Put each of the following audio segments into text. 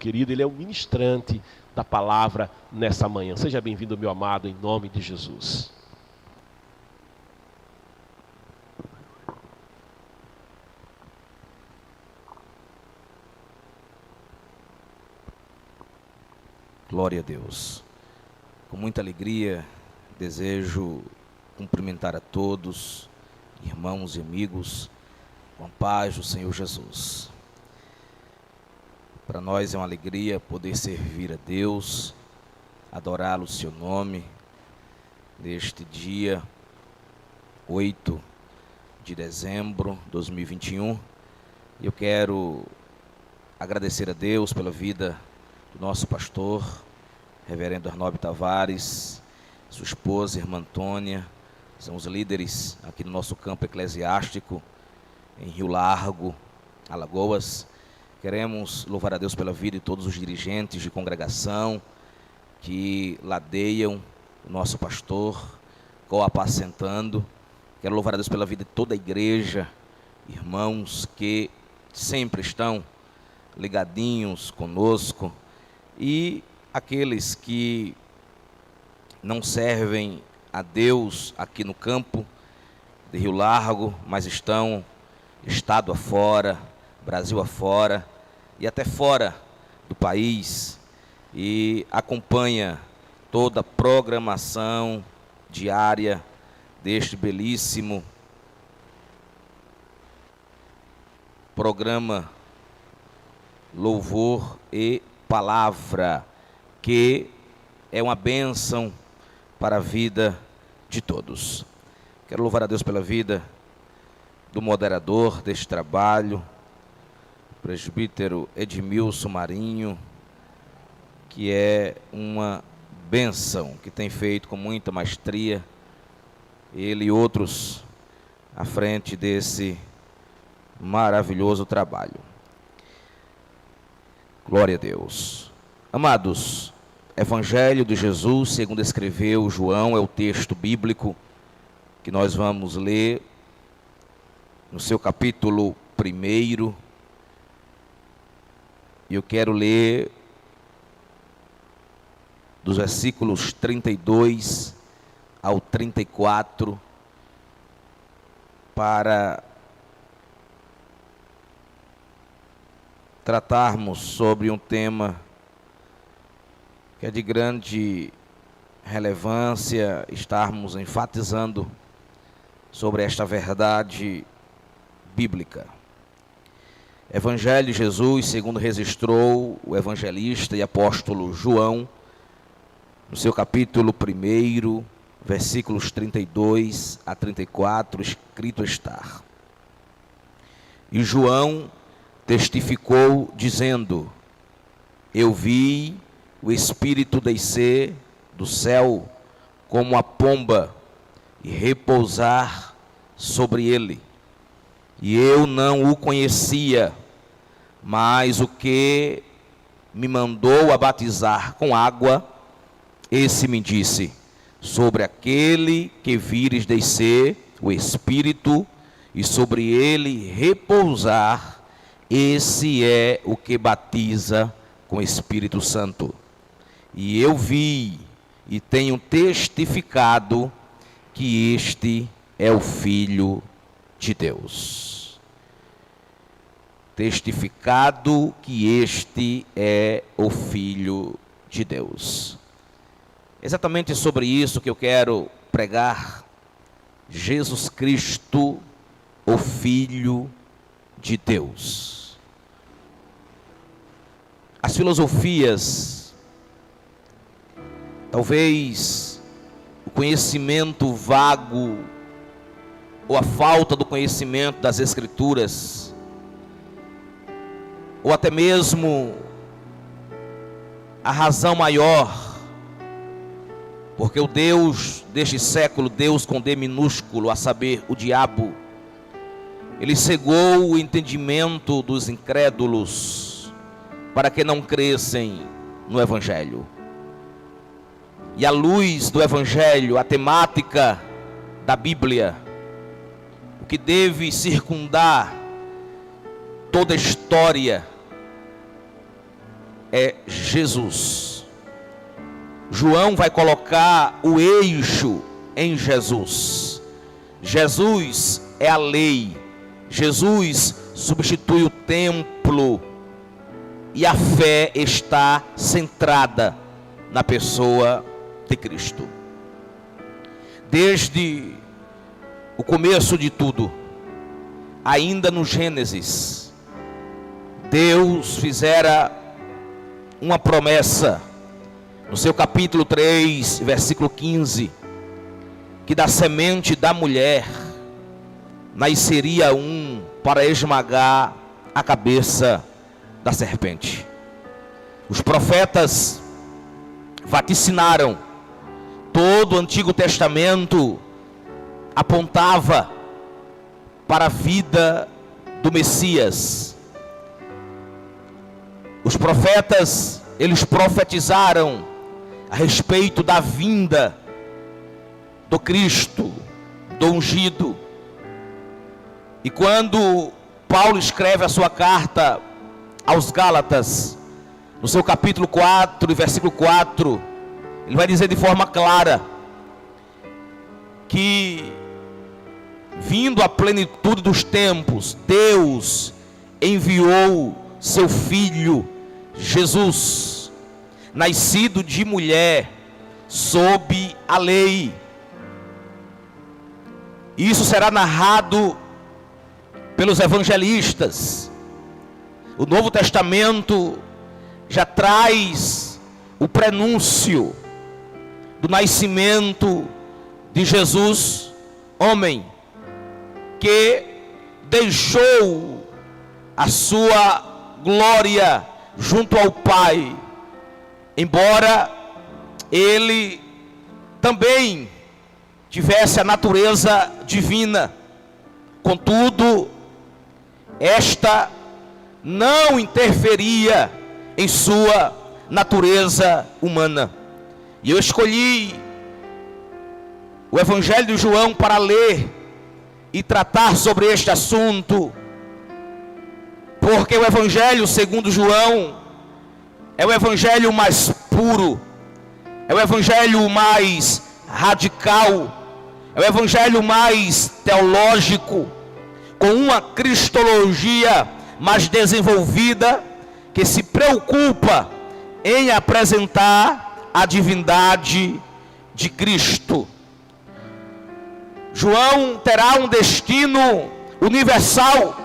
querido, ele é o ministrante da palavra nessa manhã. Seja bem-vindo, meu amado, em nome de Jesus. Glória a Deus. Com muita alegria, desejo cumprimentar a todos, irmãos e amigos, com a paz do Senhor Jesus. Para nós é uma alegria poder servir a Deus, adorá-lo, o seu nome, neste dia 8 de dezembro de 2021. Eu quero agradecer a Deus pela vida do nosso pastor, reverendo Arnóbio Tavares, sua esposa, irmã Antônia, são os líderes aqui no nosso campo eclesiástico, em Rio Largo, Alagoas. Queremos louvar a Deus pela vida de todos os dirigentes de congregação que ladeiam o nosso pastor, co-apacentando. Quero louvar a Deus pela vida de toda a igreja, irmãos que sempre estão ligadinhos conosco, e aqueles que não servem a Deus aqui no campo de Rio Largo, mas estão estado afora, Brasil afora e até fora do país, e acompanha toda a programação diária deste belíssimo programa Louvor e Palavra, que é uma bênção para a vida de todos. Quero louvar a Deus pela vida do moderador deste trabalho, o presbítero Edmilson Marinho, que é uma bênção, que tem feito com muita maestria, ele e outros à frente desse maravilhoso trabalho. Glória a Deus. Amados, Evangelho de Jesus, segundo escreveu João, é o texto bíblico que nós vamos ler no seu capítulo 1. E eu quero ler dos versículos 32 ao 34 para tratarmos sobre um tema que é de grande relevância, estarmos enfatizando sobre esta verdade bíblica. Evangelho de Jesus, segundo registrou o evangelista e apóstolo João, no seu capítulo 1, versículos 32 a 34, escrito está: E João testificou, dizendo: Eu vi o Espírito descer do céu como a pomba e repousar sobre ele. E eu não o conhecia, mas o que me mandou a batizar com água, esse me disse: sobre aquele que vires descer o Espírito e sobre ele repousar, esse é o que batiza com o Espírito Santo. E eu vi e tenho testificado que este é o Filho de Deus. Testificado que este é o Filho de Deus. Exatamente sobre isso que eu quero pregar. Jesus Cristo, o Filho de Deus. As filosofias, talvez o conhecimento vago ou a falta do conhecimento das Escrituras, ou até mesmo a razão maior, porque o Deus deste século, Deus com D minúsculo, a saber, o diabo, ele cegou o entendimento dos incrédulos para que não crescem no Evangelho. E à luz do Evangelho, a temática da Bíblia, o que deve circundar toda a história, é Jesus. João vai colocar o eixo em Jesus. Jesus é a lei. Jesus substitui o templo. E a fé está centrada na pessoa de Cristo. Desde o começo de tudo, ainda no Gênesis, Deus fizera uma promessa, no seu capítulo 3, versículo 15, que da semente da mulher nasceria um para esmagar a cabeça da serpente. Os profetas vaticinaram, todo o Antigo Testamento apontava para a vida do Messias. Os profetas, eles profetizaram a respeito da vinda do Cristo, do ungido. E quando Paulo escreve a sua carta aos Gálatas, no seu capítulo 4 e versículo 4, ele vai dizer de forma clara que, vindo a plenitude dos tempos, Deus enviou seu Filho Jesus, nascido de mulher, sob a lei. Isso será narrado pelos evangelistas. O Novo Testamento já traz o prenúncio do nascimento de Jesus, homem, que deixou a sua glória junto ao Pai, embora ele também tivesse a natureza divina. Contudo, esta não interferia em sua natureza humana. E eu escolhi o Evangelho de João para ler e tratar sobre este assunto, porque o Evangelho segundo João é o Evangelho mais puro, é o Evangelho mais radical, é o Evangelho mais teológico, com uma cristologia mais desenvolvida, que se preocupa em apresentar a divindade de Cristo. João terá um destino universal,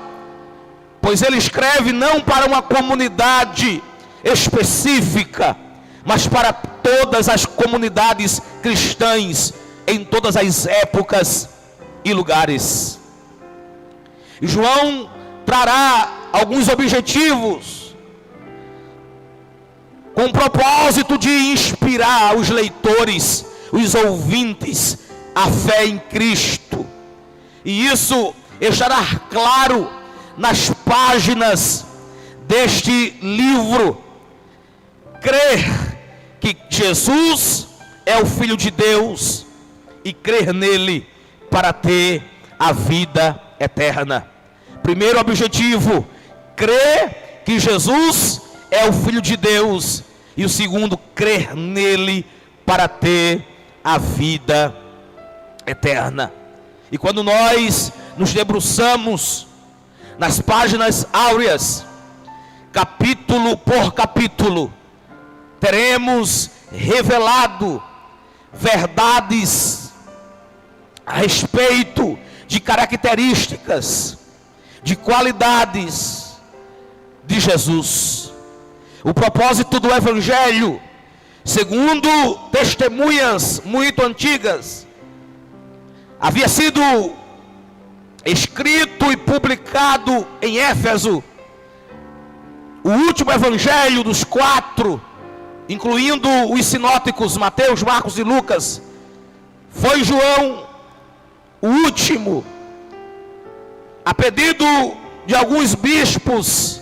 pois ele escreve não para uma comunidade específica, mas para todas as comunidades cristãs, em todas as épocas e lugares. E João trará alguns objetivos, com o propósito de inspirar os leitores, os ouvintes, a fé em Cristo. E isso estará claro nas páginas deste livro. Crer que Jesus é o Filho de Deus e crer nele para ter a vida eterna. Primeiro objetivo, crer que Jesus é o Filho de Deus. E o segundo, crer nele para ter a vida eterna. E quando nós nos debruçamos nas páginas áureas, capítulo por capítulo, teremos revelado verdades a respeito de características, de qualidades de Jesus. O propósito do Evangelho, segundo testemunhas muito antigas, havia sido escrito e publicado em Éfeso. O último Evangelho dos 4, incluindo os sinóticos Mateus, Marcos e Lucas, foi João o último, a pedido de alguns bispos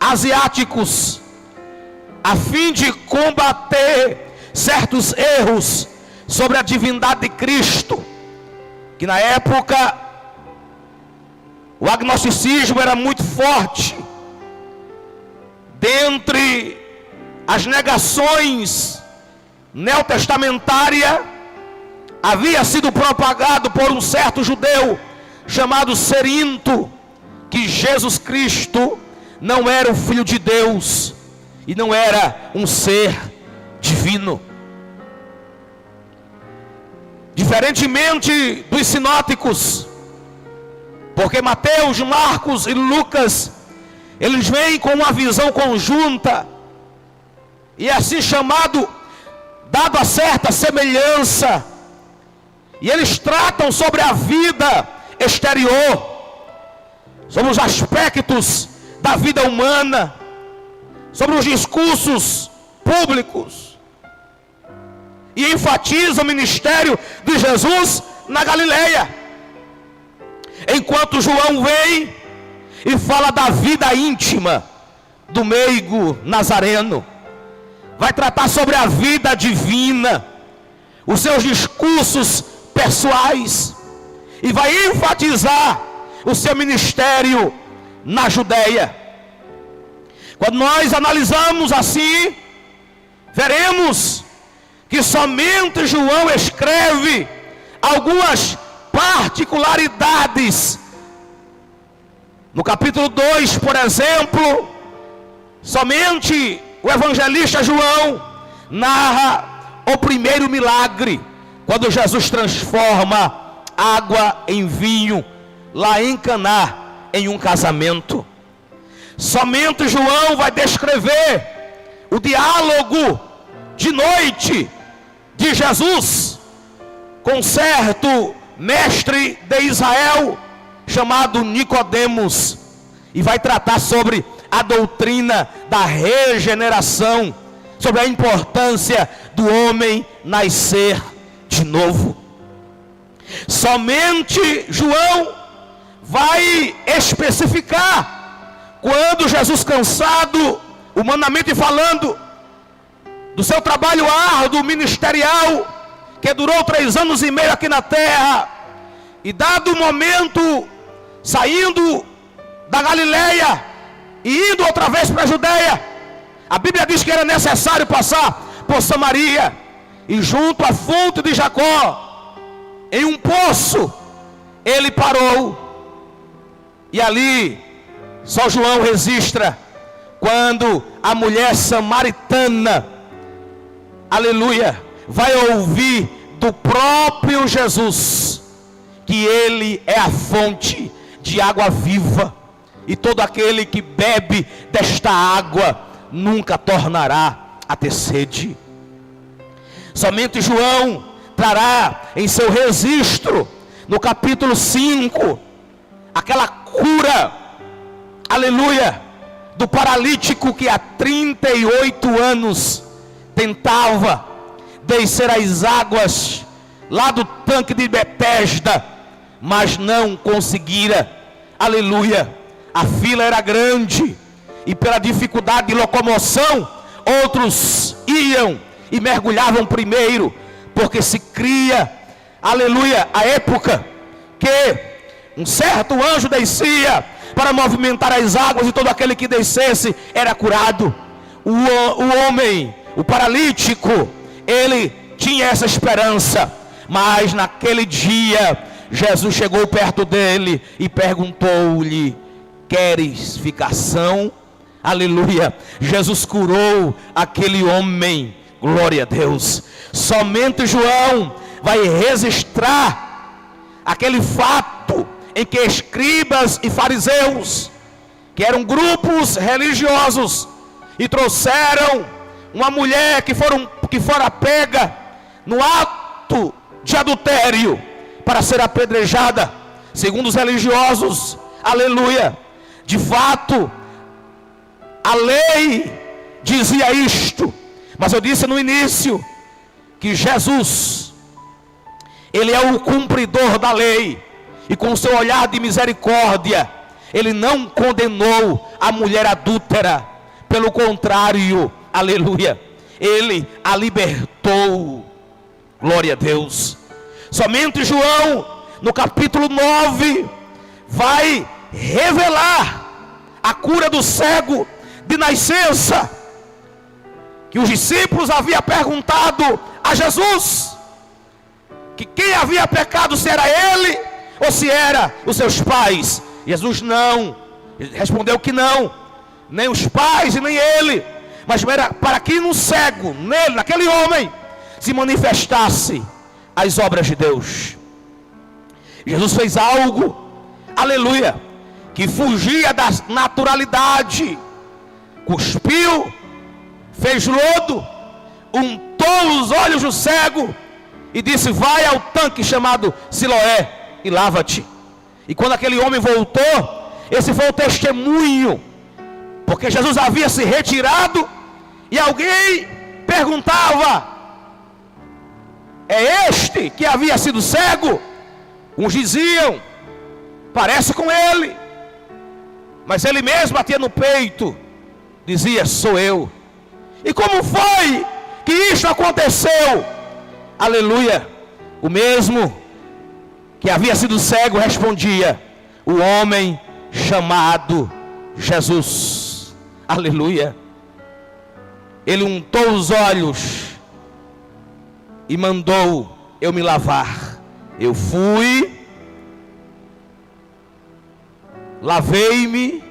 asiáticos, a fim de combater certos erros sobre a divindade de Cristo, que na época o agnosticismo era muito forte dentre as negações neotestamentárias havia sido propagado por um certo judeu chamado Cerinto, que Jesus Cristo não era o Filho de Deus e não era um ser divino. Diferentemente dos sinóticos, porque Mateus, Marcos e Lucas, eles vêm com uma visão conjunta, e assim chamado, dado a certa semelhança, e eles tratam sobre a vida exterior, sobre os aspectos da vida humana, sobre os discursos públicos, e enfatiza o ministério de Jesus na Galileia, enquanto João vem e fala da vida íntima do meigo nazareno, vai tratar sobre a vida divina, os seus discursos pessoais, e vai enfatizar o seu ministério na Judeia. Quando nós analisamos assim, veremos que somente João escreve algumas particularidades. No capítulo 2, por exemplo, somente o evangelista João narra o primeiro milagre, quando Jesus transforma água em vinho, lá em Caná, em um casamento. Somente João vai descrever o diálogo de noite de Jesus com certo mestre de Israel chamado Nicodemos, e vai tratar sobre a doutrina da regeneração, sobre a importância do homem nascer de novo. Somente João vai especificar quando Jesus, cansado, humanamente falando, do seu trabalho árduo ministerial, que durou 3 anos e meio aqui na terra, e dado o momento, saindo da Galileia e indo outra vez para a Judeia, a Bíblia diz que era necessário passar por Samaria, e junto à fonte de Jacó, em um poço, ele parou, e ali só João registra quando a mulher samaritana, aleluia, vai ouvir do próprio Jesus que ele é a fonte de água viva, e todo aquele que bebe desta água nunca tornará a ter sede. Somente João trará em seu registro, no capítulo 5, aquela cura, aleluia, do paralítico que há 38 anos tentava descer as águas lá do tanque de Betesda, mas não conseguira, aleluia. A fila era grande, e pela dificuldade de locomoção, outros iam e mergulhavam primeiro, porque se cria, aleluia, a época que um certo anjo descia para movimentar as águas, e todo aquele que descesse era curado. O homem, o paralítico, ele tinha essa esperança, mas naquele dia Jesus chegou perto dele e perguntou-lhe: queres ficar são? Aleluia. Jesus curou aquele homem, glória a Deus. Somente João vai registrar aquele fato em que escribas e fariseus, que eram grupos religiosos, e trouxeram uma mulher que fora pega no ato de adultério para ser apedrejada, segundo os religiosos, aleluia. De fato, a lei dizia isto, mas eu disse no início que Jesus, ele é o cumpridor da lei, e com o seu olhar de misericórdia, ele não condenou a mulher adúltera, pelo contrário, aleluia, ele a libertou, glória a Deus. Somente João, no capítulo 9, vai revelar a cura do cego de nascença, que os discípulos haviam perguntado a Jesus que quem havia pecado, se era ele ou se era os seus pais. Jesus não, ele respondeu que não, nem os pais e nem ele, mas era para que no cego, nele, naquele homem, se manifestasse as obras de Deus. Jesus fez algo, aleluia, que fugia da naturalidade. Cuspiu, fez lodo, untou os olhos do cego e disse: vai ao tanque chamado Siloé e lava-te. E quando aquele homem voltou, esse foi o testemunho, porque Jesus havia se retirado e alguém perguntava: é este que havia sido cego? Uns diziam: parece com ele. Mas ele mesmo batia no peito, dizia: sou eu. E como foi que isso aconteceu? Aleluia. O mesmo que havia sido cego respondia: o homem chamado Jesus. Aleluia. Ele untou os olhos e mandou eu me lavar. Eu fui, lavei-me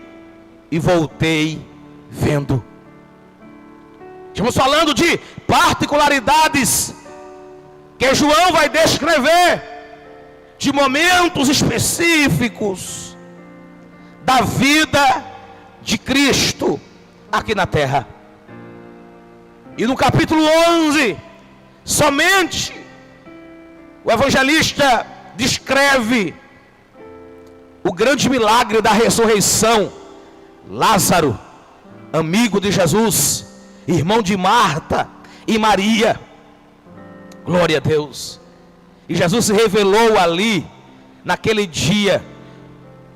e voltei vendo. Estamos falando de particularidades que João vai descrever, de momentos específicos da vida de Cristo aqui na terra. E no capítulo 11, somente o evangelista descreve o grande milagre da ressurreição. Lázaro, amigo de Jesus, irmão de Marta e Maria, glória a Deus. E Jesus se revelou ali, naquele dia,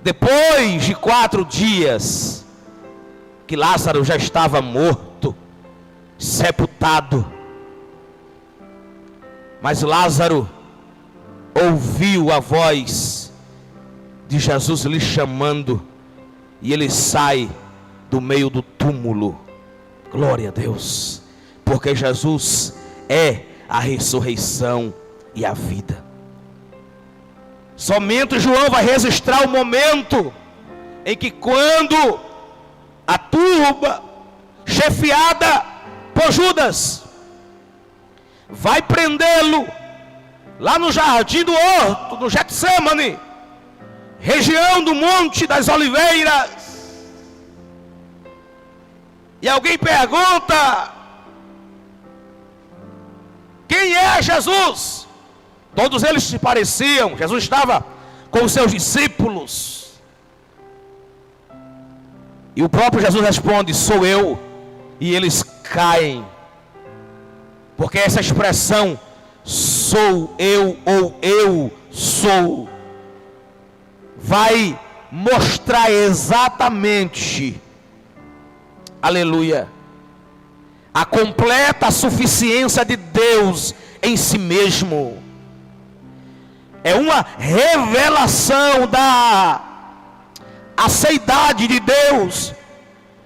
depois de 4 dias, que Lázaro já estava morto, sepultado. Mas Lázaro ouviu a voz de Jesus lhe chamando, e ele sai do meio do túmulo. Glória a Deus, porque Jesus é a ressurreição e a vida. Somente João vai registrar o momento em que, quando a turba chefiada por Judas vai prendê-lo lá no jardim do horto, no Getsêmani, região do Monte das Oliveiras, e alguém pergunta: quem é Jesus? Todos eles se pareciam. Jesus estava com os seus discípulos, e o próprio Jesus responde: sou eu. E eles caem, porque essa expressão sou eu ou eu sou vai mostrar exatamente, aleluia, a completa suficiência de Deus em si mesmo. É uma revelação da aceidade de Deus.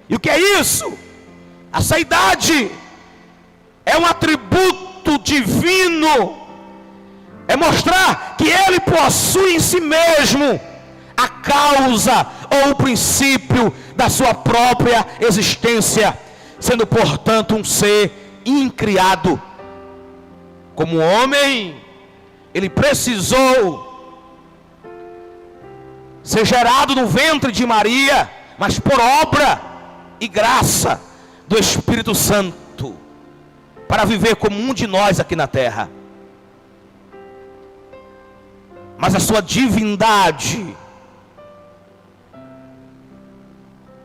E o que é isso? A aceidade é um atributo divino, é mostrar que Ele possui em si mesmo a causa ou o princípio da sua própria existência, sendo portanto um ser incriado. Como homem, Ele precisou ser gerado no ventre de Maria, mas por obra e graça do Espírito Santo, para viver como um de nós aqui na terra. Mas a sua divindade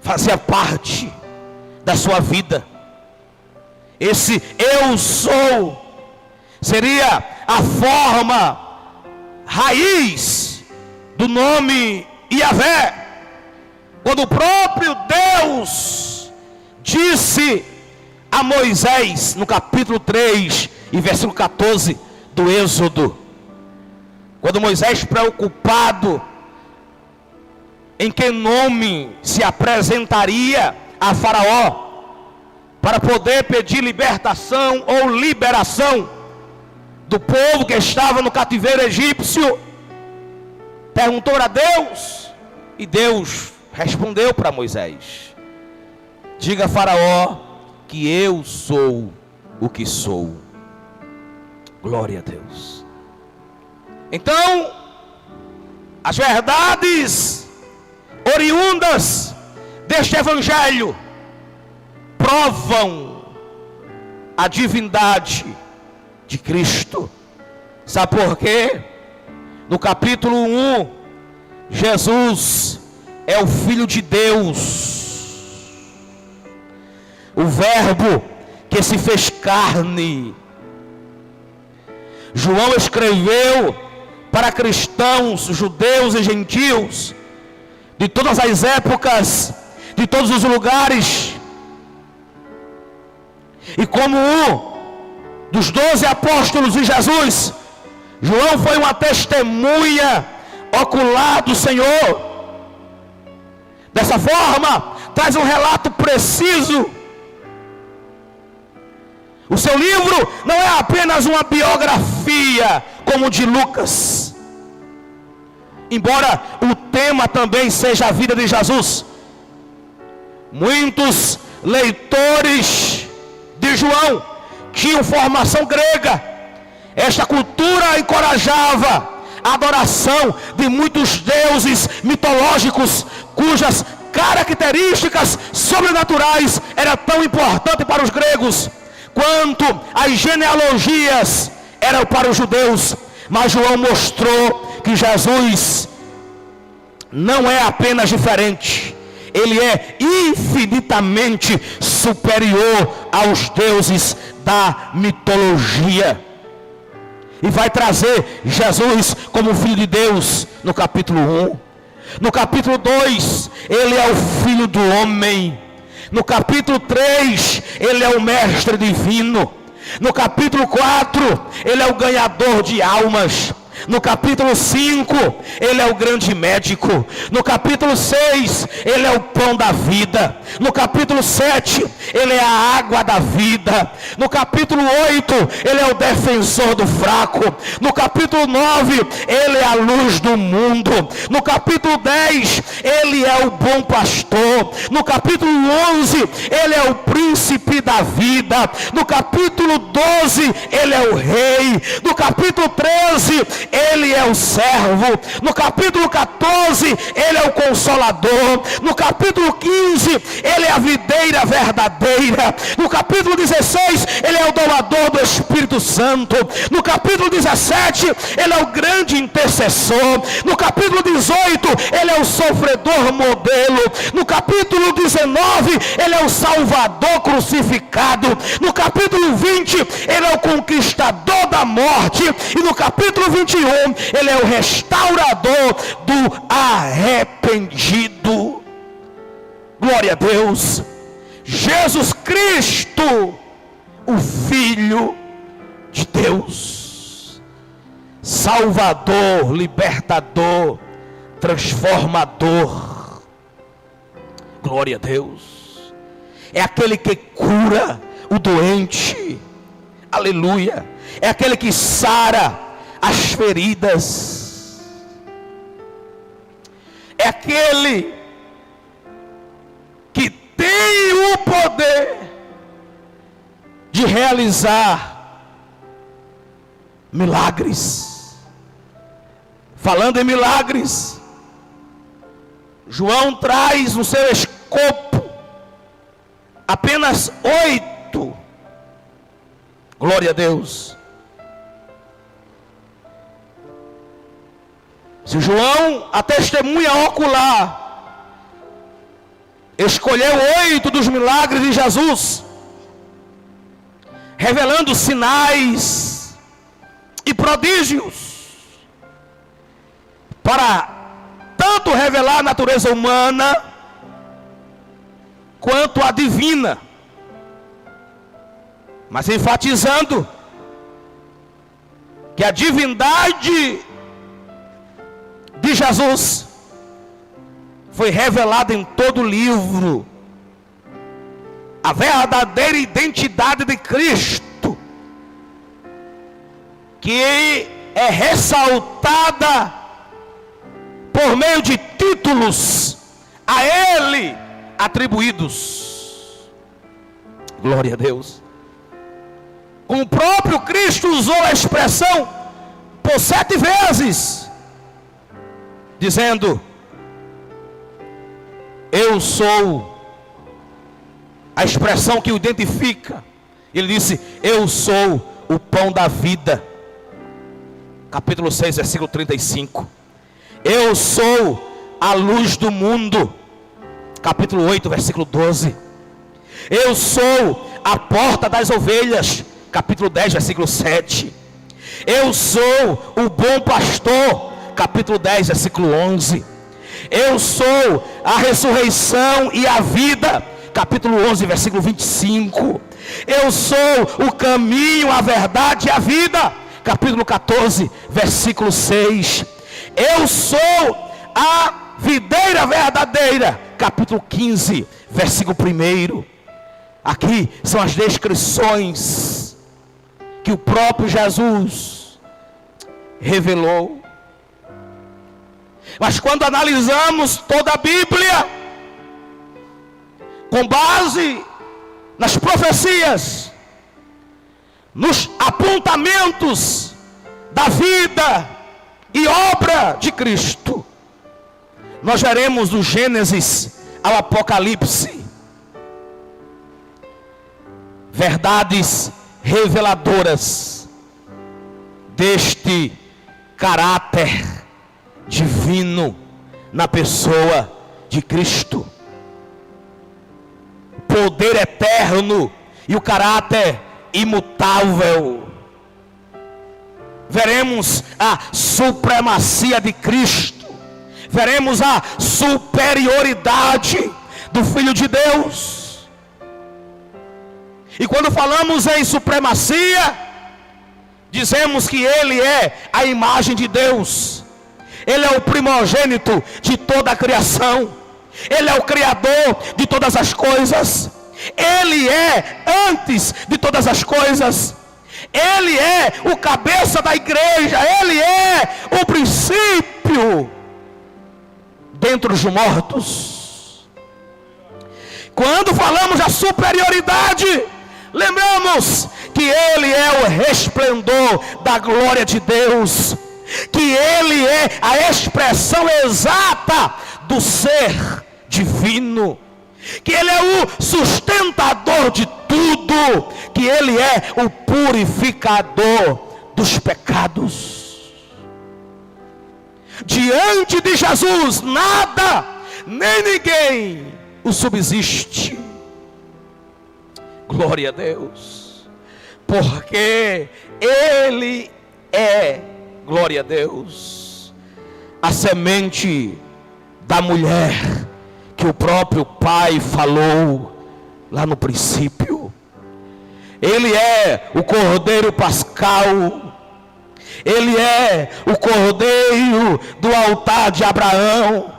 fazia parte da sua vida. Esse eu sou seria a forma raiz do nome Yahvé, quando o próprio Deus disse a Moisés, no capítulo 3 e versículo 14 do Êxodo, quando Moisés, preocupado em que nome se apresentaria a Faraó, para poder pedir libertação ou liberação do povo que estava no cativeiro egípcio, perguntou a Deus, e Deus respondeu para Moisés: diga a Faraó que eu sou o que sou. Glória a Deus. Então, as verdades oriundas deste evangelho provam a divindade de Cristo. Sabe por quê? No capítulo 1, Jesus é o Filho de Deus, o Verbo que se fez carne. João escreveu para cristãos, judeus e gentios, de todas as épocas, de todos os lugares. E como um dos 12 apóstolos de Jesus, João foi uma testemunha ocular do Senhor. Dessa forma, traz um relato preciso. O seu livro não é apenas uma biografia como o de Lucas, embora o tema também seja a vida de Jesus. Muitos leitores de João tinham formação grega. Esta cultura encorajava a adoração de muitos deuses mitológicos, cujas características sobrenaturais eram tão importantes para os gregos quanto as genealogias eram para os judeus. Mas João mostrou que Jesus não é apenas diferente, ele é infinitamente superior aos deuses da mitologia. E vai trazer Jesus como Filho de Deus no capítulo 1. No capítulo 2, ele é o Filho do homem. No capítulo 3, ele é o Mestre divino. No capítulo 4, ele é o ganhador de almas. No capítulo 5, ele é o grande médico. No capítulo 6, ele é o pão da vida. No capítulo 7, ele é a água da vida. No capítulo 8, ele é o defensor do fraco. No capítulo 9, ele é a luz do mundo. No capítulo 10, ele é o bom pastor. No capítulo 11, ele é o príncipe da vida. No capítulo 12, ele é o rei. No capítulo 13, ele é o servo. No capítulo 14, ele é o consolador. No capítulo 15, ele é a videira verdadeira. No capítulo 16, ele é o doador do Espírito Santo. No capítulo 17, ele é o grande intercessor. No capítulo 18, ele é o sofredor modelo. No capítulo 19, ele é o salvador crucificado. No capítulo 20, ele é o conquistador da morte. E no capítulo 21, ele é o restaurador do arrependido. Glória a Deus. Jesus Cristo, o Filho de Deus, Salvador, libertador, transformador. Glória a Deus. É aquele que cura o doente. Aleluia. É aquele que sara as feridas. É aquele que tem o poder de realizar milagres. Falando em milagres, João traz no seu escopo apenas 8. Glória a Deus. Se João, a testemunha ocular, escolheu 8 dos milagres de Jesus, revelando sinais e prodígios, para tanto revelar a natureza humana, quanto a divina, mas enfatizando que a divindade de Jesus foi revelada em todo o livro. a verdadeira identidade de Cristo, que é ressaltada por meio de títulos a Ele atribuídos. Glória a Deus. Como o próprio Cristo usou a expressão por 7 vezes, dizendo: eu sou. A expressão que o identifica, ele disse: eu sou o pão da vida. Capítulo 6, versículo 35. Eu sou a luz do mundo. Capítulo 8, versículo 12. Eu sou a porta das ovelhas. Capítulo 10, versículo 7. Eu sou o bom pastor. Capítulo 10, versículo 11. Eu sou a ressurreição e a vida. Capítulo 11, versículo 25. Eu sou o caminho, a verdade e a vida. Capítulo 14, versículo 6. Eu sou a videira verdadeira. Capítulo 15, versículo 1. Aqui são as descrições que o próprio Jesus revelou. Mas quando analisamos toda a Bíblia, com base nas profecias, nos apontamentos da vida e obra de Cristo, nós veremos do Gênesis ao Apocalipse verdades reveladoras deste caráter divino na pessoa de Cristo. Poder eterno e o caráter imutável. Veremos a supremacia de Cristo. Veremos a superioridade do Filho de Deus. E quando falamos em supremacia, dizemos que Ele é a imagem de Deus. Ele é o primogênito de toda a criação. Ele é o Criador de todas as coisas. Ele é antes de todas as coisas. Ele é o cabeça da igreja. Ele é o princípio dentre os mortos. Quando falamos da superioridade, lembramos que Ele é o resplendor da glória de Deus, que Ele é a expressão exata do ser divino, que Ele é o sustentador de tudo, que Ele é o purificador dos pecados. Diante de Jesus, nada, nem ninguém o subsiste. Glória a Deus, porque Ele é, glória a Deus, a semente da mulher que o próprio Pai falou lá no princípio. Ele é o Cordeiro Pascal. Ele é o Cordeiro do altar de Abraão.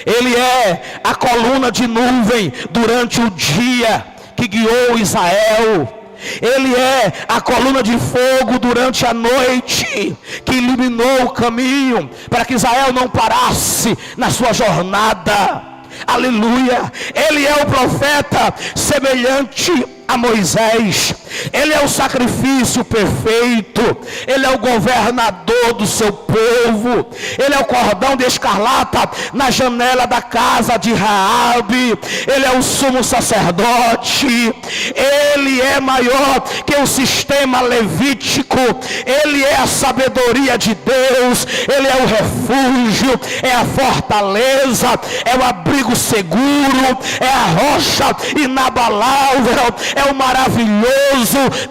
Ele é a coluna de nuvem durante o dia que guiou Israel. Ele é a coluna de fogo durante a noite que iluminou o caminho para que Israel não parasse na sua jornada. Aleluia. Ele é o profeta semelhante a Moisés. Ele é o sacrifício perfeito. Ele é o governador do seu povo. Ele é o cordão de escarlata na janela da casa de Raabe. Ele é o sumo sacerdote. Ele é maior que o sistema levítico. Ele é a sabedoria de Deus. Ele é o refúgio, é a fortaleza, é o abrigo seguro, é a rocha inabalável, é o maravilhoso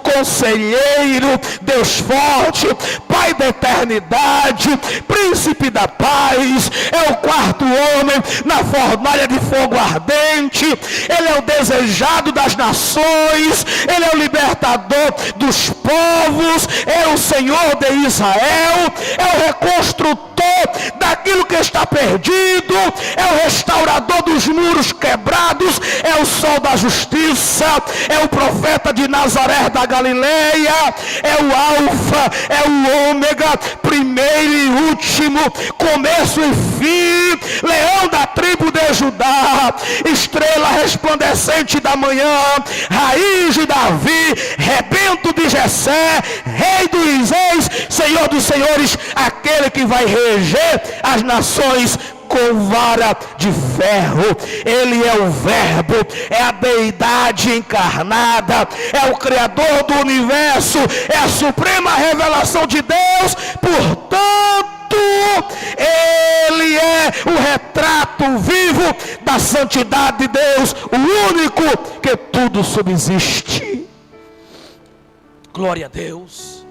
conselheiro, Deus forte, Pai da eternidade, príncipe da paz, é o quarto homem na fornalha de fogo ardente. Ele é o desejado das nações, Ele é o libertador dos povos, é o Senhor de Israel, é o reconstrutor daquilo aquilo que está perdido, é o restaurador dos muros quebrados, é o sol da justiça, é o profeta de Nazaré da Galileia, é o alfa, é o ômega, primeiro e último, começo e fim, leão da tribo de Judá, estrela resplandecente da manhã, raiz de Davi, rebento de Jessé, rei dos reis, senhor dos senhores, aquele que vai reger as nações com vara de ferro. Ele é o verbo, é a deidade encarnada, é o criador do universo, é a suprema revelação de Deus. Portanto, ele é o retrato vivo da santidade de Deus, o único que tudo subsiste. Glória a Deus.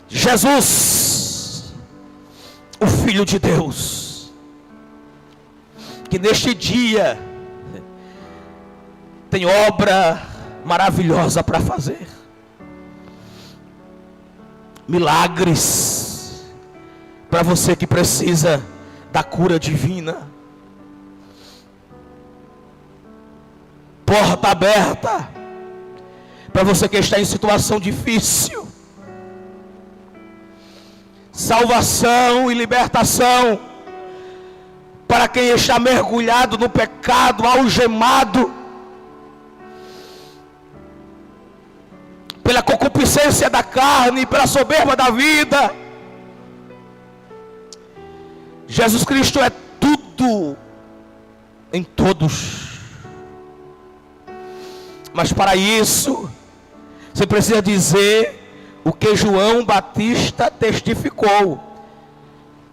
Jesus, o Filho de Deus, que neste dia tem obra maravilhosa para fazer, milagres para você que precisa da cura divina, porta aberta para você que está em situação difícil, salvação e libertação para quem está mergulhado no pecado, algemado pela concupiscência da carne, pela soberba da vida. Jesus Cristo é tudo em todos. Mas para isso, você precisa dizer o que João Batista testificou.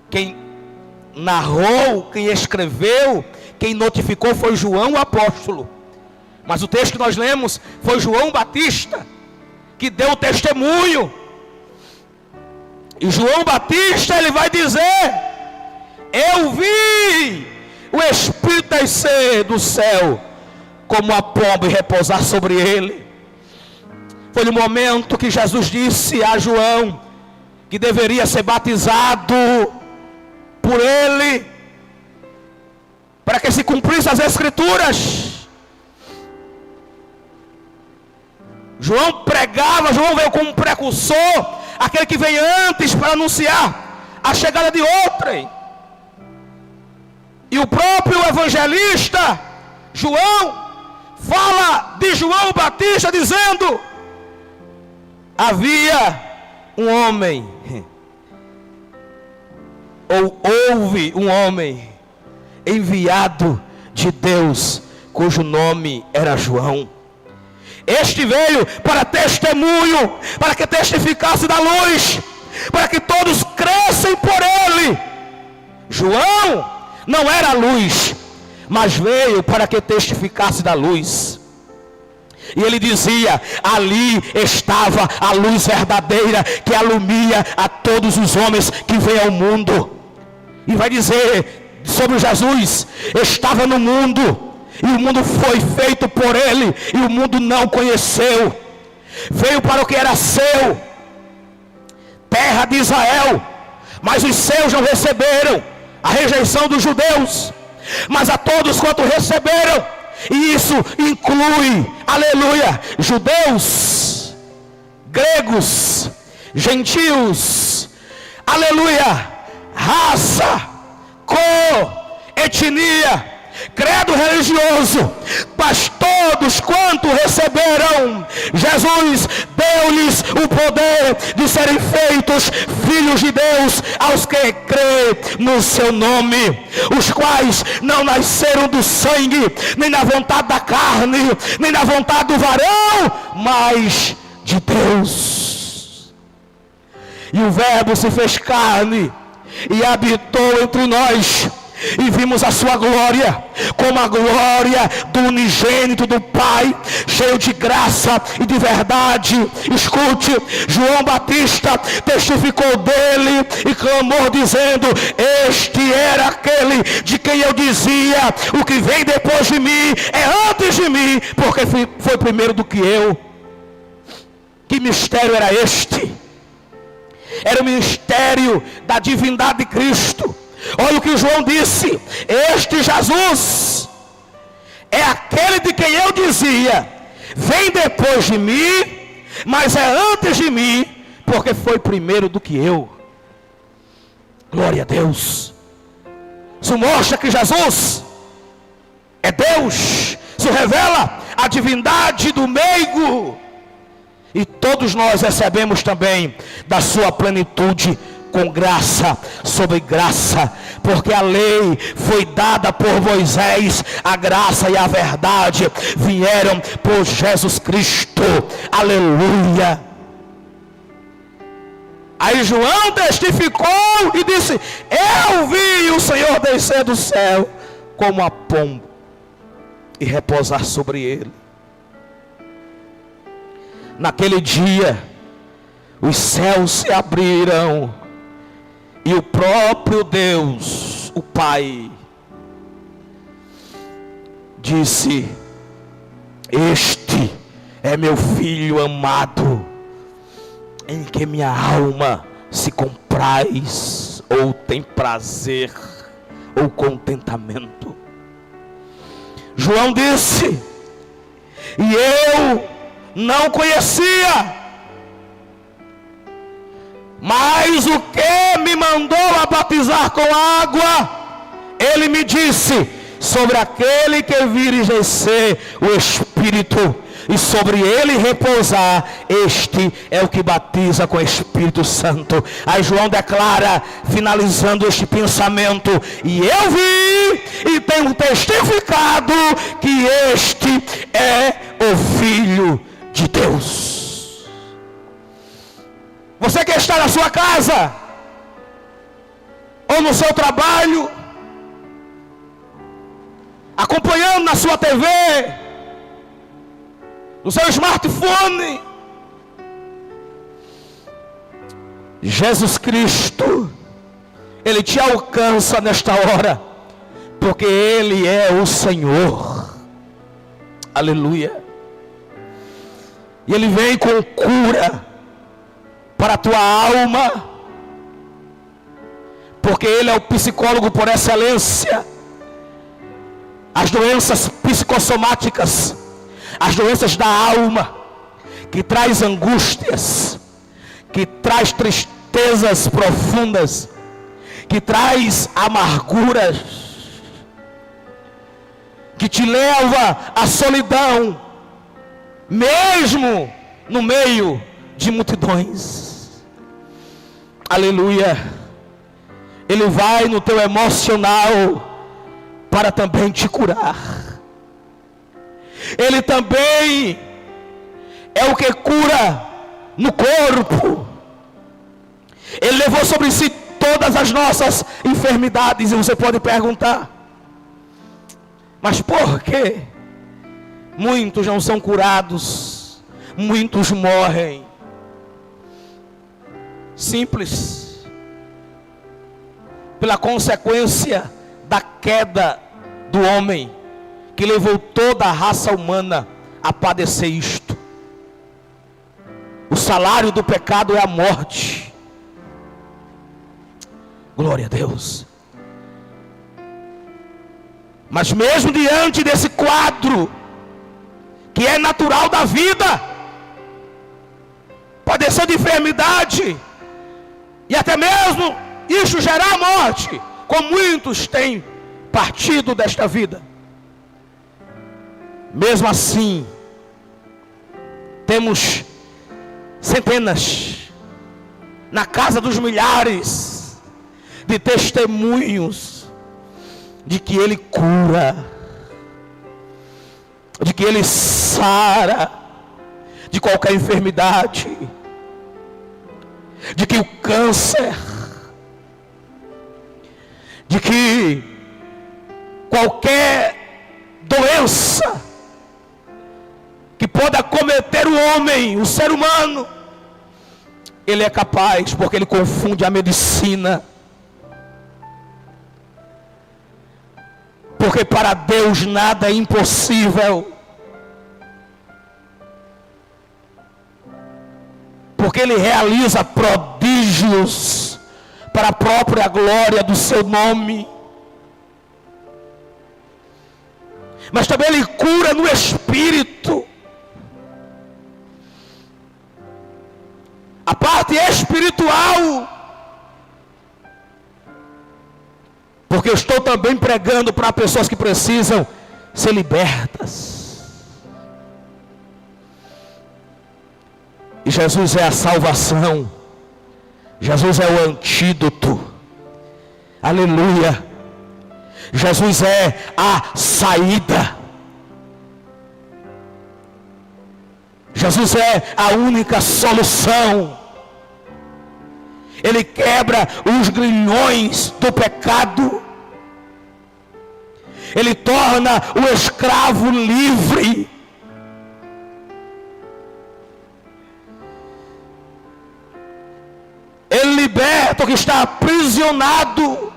Quem narrou, quem escreveu, quem notificou foi João o apóstolo. Mas o texto que nós lemos foi João Batista, que deu o testemunho. E João Batista, ele vai dizer: eu vi o Espírito descer do céu como a pomba e repousar sobre ele. Foi no momento que Jesus disse a João que deveria ser batizado por ele, para que se cumprisse as Escrituras. João pregava, João veio como um precursor, aquele que veio antes para anunciar a chegada de outrem. E o próprio evangelista João fala de João Batista dizendo: havia um homem, ou houve um homem enviado de Deus, cujo nome era João. Este veio para testemunho, para que testificasse da luz, para que todos crescem por ele. João não era a luz, mas veio para que testificasse da luz. E ele dizia: ali estava a luz verdadeira, que alumia a todos os homens que vêm ao mundo. E vai dizer sobre Jesus: estava no mundo, e o mundo foi feito por ele, e o mundo não conheceu. Veio para o que era seu, terra de Israel, mas os seus não receberam, a rejeição dos judeus. Mas a todos quanto receberam, e isso inclui, aleluia, judeus, gregos, gentios, aleluia, raça, cor, etnia, credo religioso, mas todos quanto receberam, Jesus deu-lhes o poder de serem feitos filhos de Deus aos que crêem no seu nome, os quais não nasceram do sangue, nem na vontade da carne, nem na vontade do varão, mas de Deus. E o Verbo se fez carne e habitou entre nós, e vimos a sua glória, como a glória do unigênito do Pai, cheio de graça e de verdade. Escute, João Batista testificou dele e clamou dizendo: este era aquele de quem eu dizia: o que vem depois de mim é antes de mim, porque foi primeiro do que eu. Que mistério era este? era o ministério da divindade de Cristo. Olha o que João disse: este Jesus é aquele de quem eu dizia, vem depois de mim, mas é antes de mim, porque foi primeiro do que eu. Glória a Deus. Isso mostra que Jesus é Deus. Isso revela a divindade do meigo. E todos nós recebemos também da sua plenitude, com graça sobre graça, porque a lei foi dada por Moisés, a graça e a verdade vieram por Jesus Cristo. Aleluia. Aí João testificou e disse: eu vi o Senhor descer do céu como a pomba e repousar sobre ele. Naquele dia os céus se abriram e o próprio Deus, o Pai, disse: este é meu filho amado, em que minha alma se compraz, ou tem prazer, ou contentamento. João disse: e eu não conhecia, mas o que me mandou a batizar com água, ele me disse: sobre aquele que vires descer o Espírito, e sobre ele repousar, este é o que batiza com o Espírito Santo. Aí João declara, finalizando este pensamento: e eu vi e tenho testificado que este é o Filho de Deus. Você que está na sua casa, ou no seu trabalho, acompanhando na sua TV, no seu smartphone, Jesus Cristo, Ele te alcança nesta hora, porque Ele é o Senhor. Aleluia. E Ele vem com cura para a tua alma, porque Ele é o psicólogo por excelência. As doenças psicossomáticas, as doenças da alma, que traz angústias, que traz tristezas profundas, que traz amarguras, que te leva à solidão, mesmo no meio de multidões. Aleluia. Ele vai no teu emocional para também te curar. Ele também é o que cura no corpo. Ele levou sobre si todas as nossas enfermidades. E você pode perguntar: mas por que muitos não são curados? Muitos morrem. Simples. Pela consequência da queda do homem, que levou toda a raça humana a padecer isto. O salário do pecado é a morte. Glória a Deus. Mas mesmo diante desse quadro, que é natural da vida, padecer de enfermidade, e até mesmo isso gerar morte, como muitos têm partido desta vida. Mesmo assim, temos centenas, na casa dos milhares, de testemunhos de que Ele cura, de que Ele sara de qualquer enfermidade, de que o câncer, de que qualquer doença que pode acometer o homem, o ser humano, Ele é capaz, porque Ele confunde a medicina. Porque para Deus nada é impossível. Porque Ele realiza prodígios prodígios para a própria glória do seu nome. Mas também Ele cura no espírito. A parte espiritual. Porque eu estou também pregando para pessoas que precisam ser libertas. E Jesus é a salvação. Jesus é o antídoto. Aleluia. Jesus é a saída. Jesus é a única solução. Ele quebra os grilhões do pecado. Ele torna o escravo livre. Ele liberta o que está aprisionado.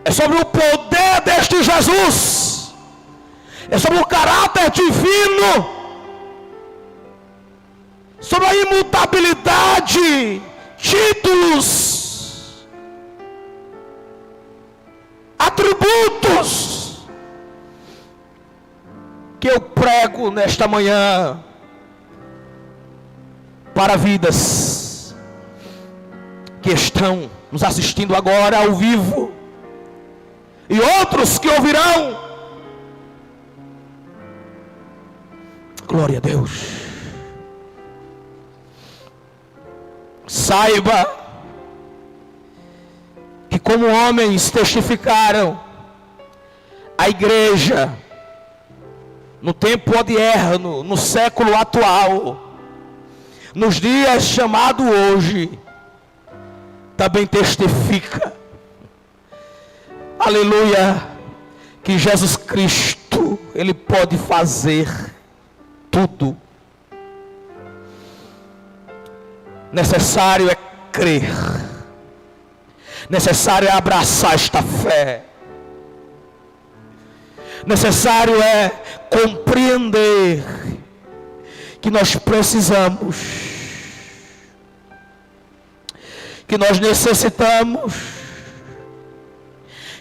É sobre o poder deste Jesus. É sobre o caráter divino. Sobre a imutabilidade. Títulos. Atributos. Que eu prego nesta manhã. Para vidas que estão nos assistindo agora ao vivo. E outros que ouvirão. Glória a Deus. Saiba que como homens testificaram, a igreja no tempo odierno, no século atual, nos dias chamado hoje, também testifica, aleluia, que Jesus Cristo, Ele pode fazer tudo. Necessário é crer, necessário é abraçar esta fé, necessário é compreender que nós precisamos, que nós necessitamos,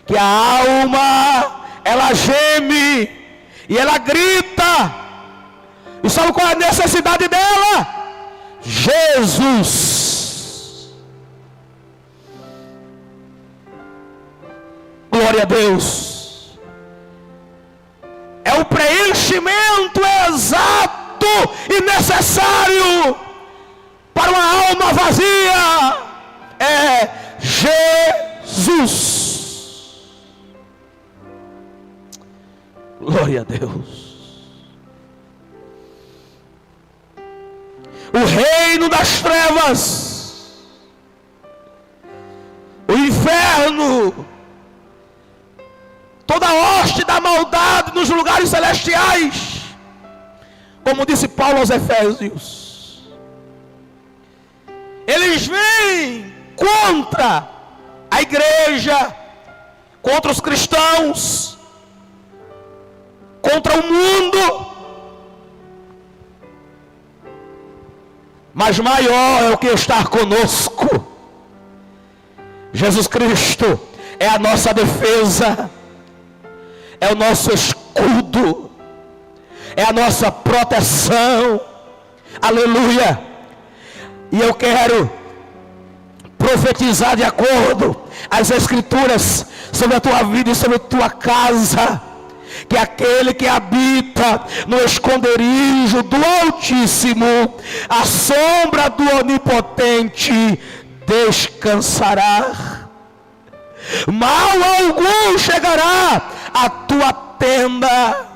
que a alma, ela geme, e ela grita, e sabe qual é a necessidade dela? Jesus. Glória a Deus. É o preenchimento exato e necessário para uma alma vazia. É Jesus. Glória a Deus. O reino das trevas, o inferno, toda a hoste da maldade nos lugares celestiais, como disse Paulo aos Efésios, eles vêm contra a igreja, contra os cristãos, contra o mundo. Mas maior é o que está conosco. Jesus Cristo é a nossa defesa, é o nosso escudo, é a nossa proteção. Aleluia. E eu quero profetizar de acordo às Escrituras sobre a tua vida e sobre a tua casa, que aquele que habita no esconderijo do Altíssimo, a sombra do Onipotente, descansará. Mal algum chegará à tua tenda.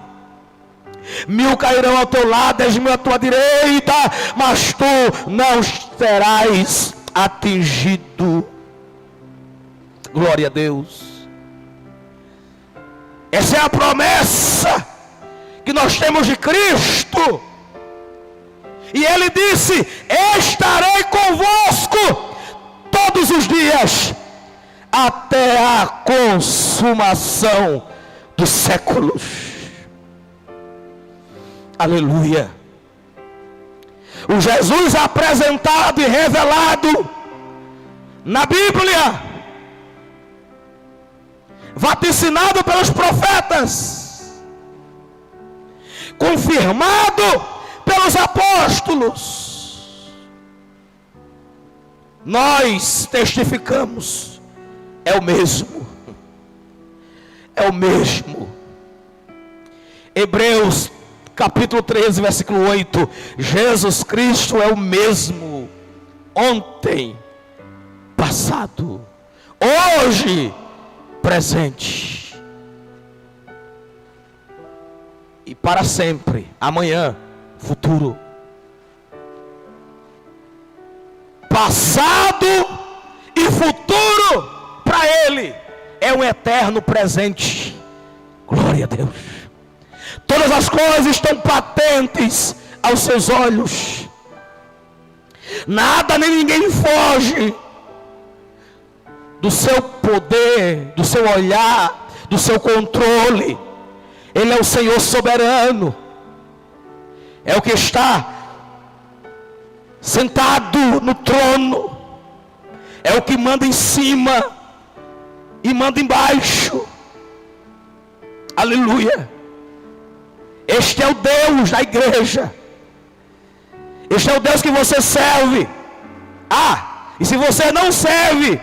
1000 cairão ao teu lado, 10.000 à tua direita, mas tu não serás atingido. Glória a Deus. Essa é a promessa que nós temos de Cristo. E Ele disse: estarei convosco todos os dias, até a consumação dos séculos. Aleluia. O Jesus apresentado e revelado na Bíblia, vaticinado pelos profetas, confirmado pelos apóstolos, nós testificamos, é o mesmo. É o mesmo. Hebreus capítulo 13, versículo 8. Jesus Cristo é o mesmo, ontem, passado, hoje, presente e para sempre, amanhã, futuro. Passado e futuro para Ele é um eterno presente. Glória a Deus. Todas as coisas estão patentes aos seus olhos. Nada nem ninguém foge do seu poder, do seu olhar, do seu controle. Ele é o Senhor soberano. É o que está sentado no trono. É o que manda em cima e manda embaixo. Aleluia. Este é o Deus da igreja. Este é o Deus que você serve. E se você não serve,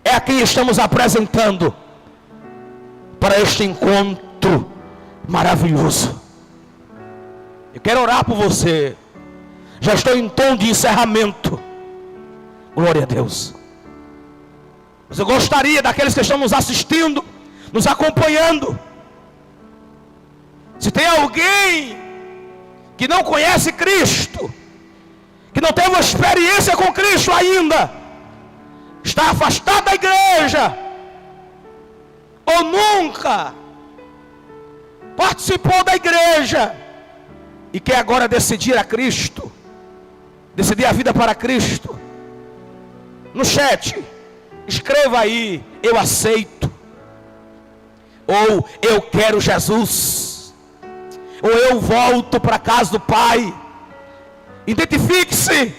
é a quem estamos apresentando para este encontro maravilhoso. Eu quero orar por você. Já estou em tom de encerramento. Glória a Deus. Mas eu gostaria daqueles que estão nos assistindo, nos acompanhando. Se tem alguém que não conhece Cristo, que não teve uma experiência com Cristo ainda, está afastado da igreja, ou nunca participou da igreja, e quer agora decidir a Cristo, decidir a vida para Cristo, no chat, escreva aí: eu aceito, ou eu quero Jesus, ou eu volto para a casa do Pai. Identifique-se,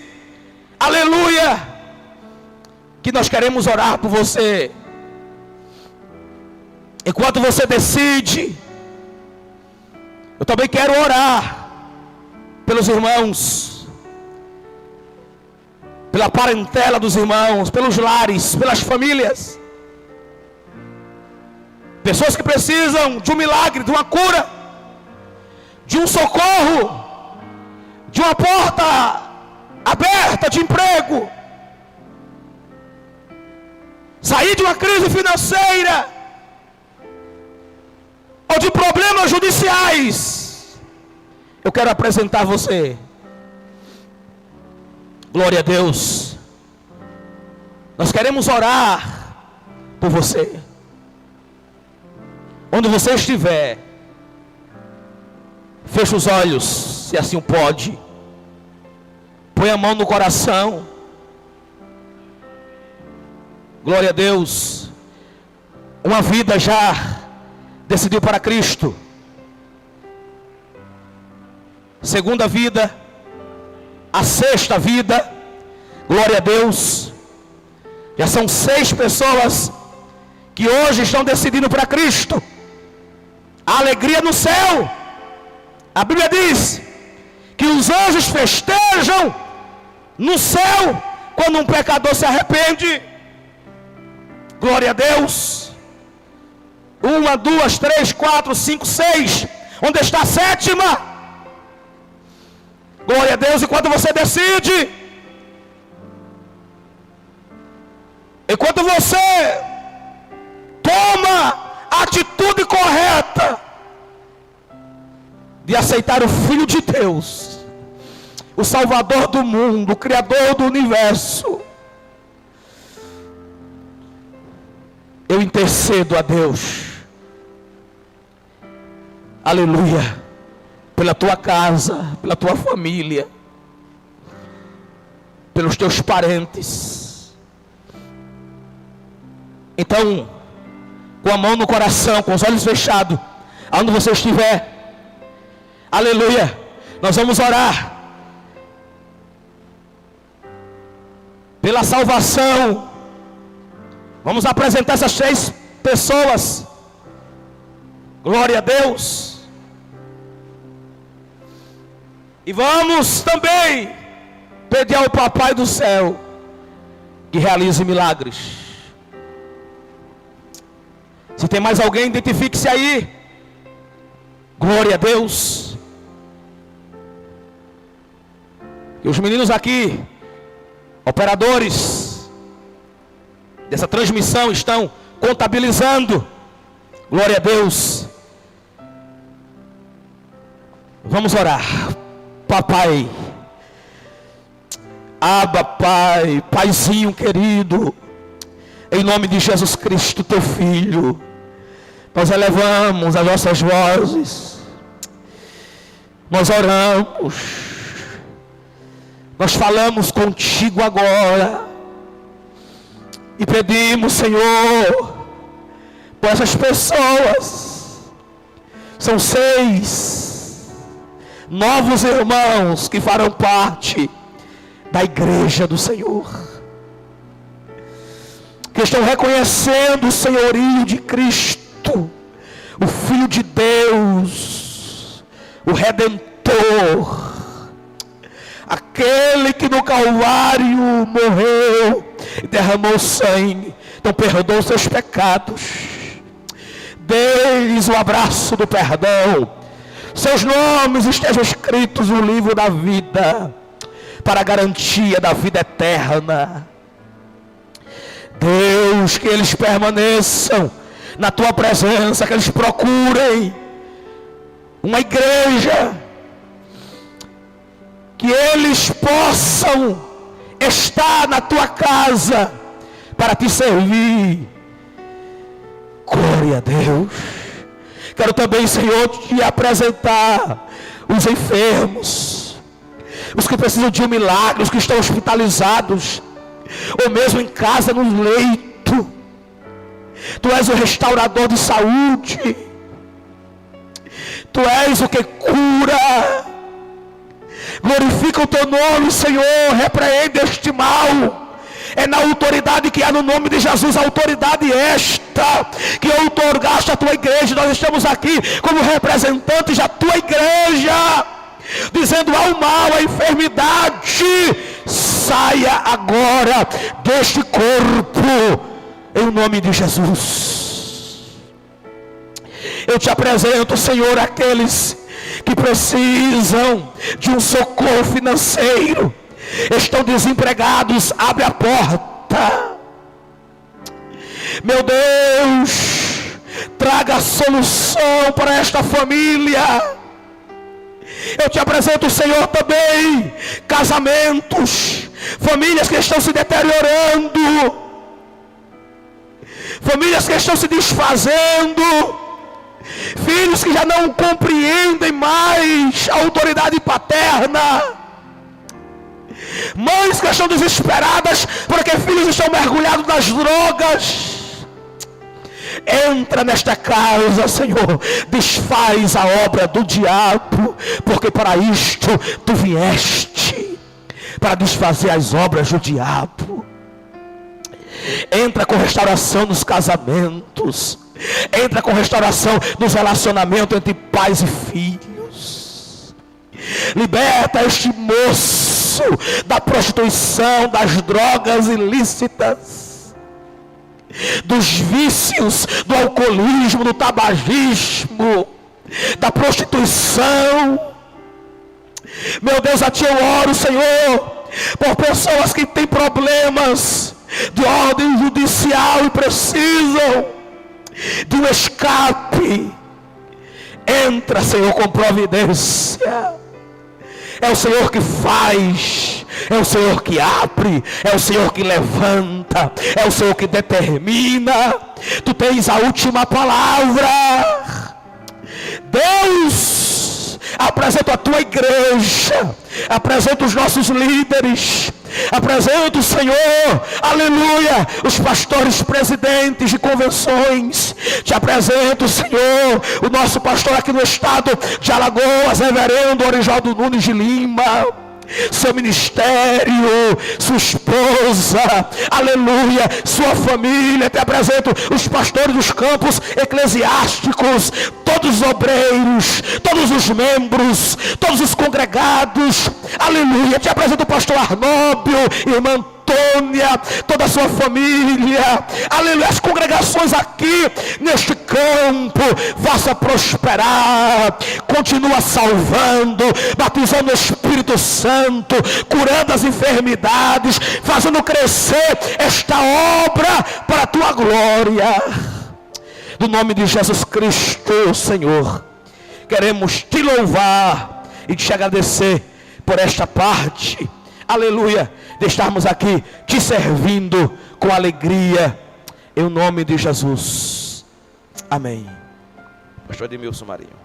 aleluia, que nós queremos orar por você. Enquanto você decide, eu também quero orar pelos irmãos, pela parentela dos irmãos, pelos lares, pelas famílias, pessoas que precisam de um milagre, de uma cura, de um socorro, de uma porta aberta de emprego, sair de uma crise financeira, ou de problemas judiciais. Eu quero apresentar você. Glória a Deus. Nós queremos orar por você. Onde você estiver, feche os olhos, se assim pode. Põe a mão no coração. Glória a Deus. Uma vida já decidiu para Cristo. Segunda vida. A sexta vida. Glória a Deus. Já são 6 pessoas que hoje estão decidindo para Cristo. A alegria no céu. A Bíblia diz que os anjos festejam no céu quando um pecador se arrepende. Glória a Deus. 1, 2, 3, 4, 5, 6. Onde está a 7ª? Glória a Deus. Enquanto você decide, enquanto você toma a atitude correta de aceitar o Filho de Deus, o Salvador do mundo, o Criador do universo, eu intercedo a Deus, aleluia, pela tua casa, pela tua família, pelos teus parentes. Então, com a mão no coração, com os olhos fechados, aonde você estiver, aleluia, Nós vamos orar pela salvação. Vamos apresentar essas 3 pessoas. Glória a Deus. E vamos também pedir ao Papai do céu que realize milagres. Se tem mais alguém, identifique-se aí. Glória a Deus. E os meninos aqui, operadores dessa transmissão, estão contabilizando. Glória a Deus. Vamos orar. Papai, Abba, Pai, Paizinho querido, em nome de Jesus Cristo, teu Filho, nós elevamos as nossas vozes, nós oramos, nós falamos contigo agora, e pedimos, Senhor, por essas pessoas. São 6 novos irmãos que farão parte da igreja do Senhor, que estão reconhecendo o senhorio de Cristo, o Filho de Deus, o Redentor, aquele que no Calvário morreu e derramou sangue. Então perdoa os seus pecados, dê-lhes o abraço do perdão, seus nomes estejam escritos no livro da vida, para a garantia da vida eterna. Deus, que eles permaneçam na tua presença, que eles procurem uma igreja, que eles possam estar na tua casa para te servir. Glória a Deus. Quero também, Senhor, te apresentar os enfermos, os que precisam de um milagre, os que estão hospitalizados, ou mesmo em casa, no leito. Tu és o restaurador de saúde, Tu és o que cura. Glorifica o teu nome, Senhor, repreende este mal. É na autoridade que há no nome de Jesus, a autoridade esta que outorgaste a tua igreja. Nós estamos aqui como representantes da tua igreja, dizendo ao mal, à enfermidade, saia agora deste corpo, em nome de Jesus. Eu te apresento, Senhor, aqueles que precisam de um socorro financeiro, estão desempregados, abre a porta. Meu Deus, traga a solução para esta família. Eu te apresento, Senhor, também casamentos, famílias que estão se deteriorando, famílias que estão se desfazendo, filhos que já não compreendem mais a autoridade paterna, mães que estão desesperadas porque filhos estão mergulhados nas drogas. Entra nesta casa, Senhor, desfaz a obra do diabo, porque para isto tu vieste, para desfazer as obras do diabo. Entra com restauração nos casamentos, entra com restauração nos relacionamentos entre pais e filhos. Liberta este moço da prostituição, das drogas ilícitas, dos vícios, do alcoolismo, do tabagismo, da prostituição. Meu Deus, a ti eu oro, Senhor, por pessoas que têm problemas de ordem judicial e precisam de um escape. Entra, Senhor, com providência. É o Senhor que faz, é o Senhor que abre, é o Senhor que levanta, é o Senhor que determina. Tu tens a última palavra. Deus, apresenta a tua igreja, apresenta os nossos líderes, Apresento, Senhor, aleluia, os pastores presidentes de convenções. Te apresento, Senhor, o nosso pastor aqui no estado de Alagoas, reverendo Orijaldo Nunes de Lima, seu ministério, sua esposa, aleluia, sua família. Te apresento os pastores dos campos eclesiásticos, todos os obreiros, todos os membros, todos os congregados, aleluia. Te apresento o pastor Arnóbio, irmã Antônia, toda a sua família, aleluia, as congregações aqui neste campo, faça prosperar, continua salvando, batizando o Espírito Santo, curando as enfermidades, fazendo crescer esta obra para a tua glória, no nome de Jesus Cristo, Senhor. Queremos te louvar e te agradecer por esta parte, aleluia, de estarmos aqui te servindo com alegria, em nome de Jesus, amém. Pastor Edmilson Marinho.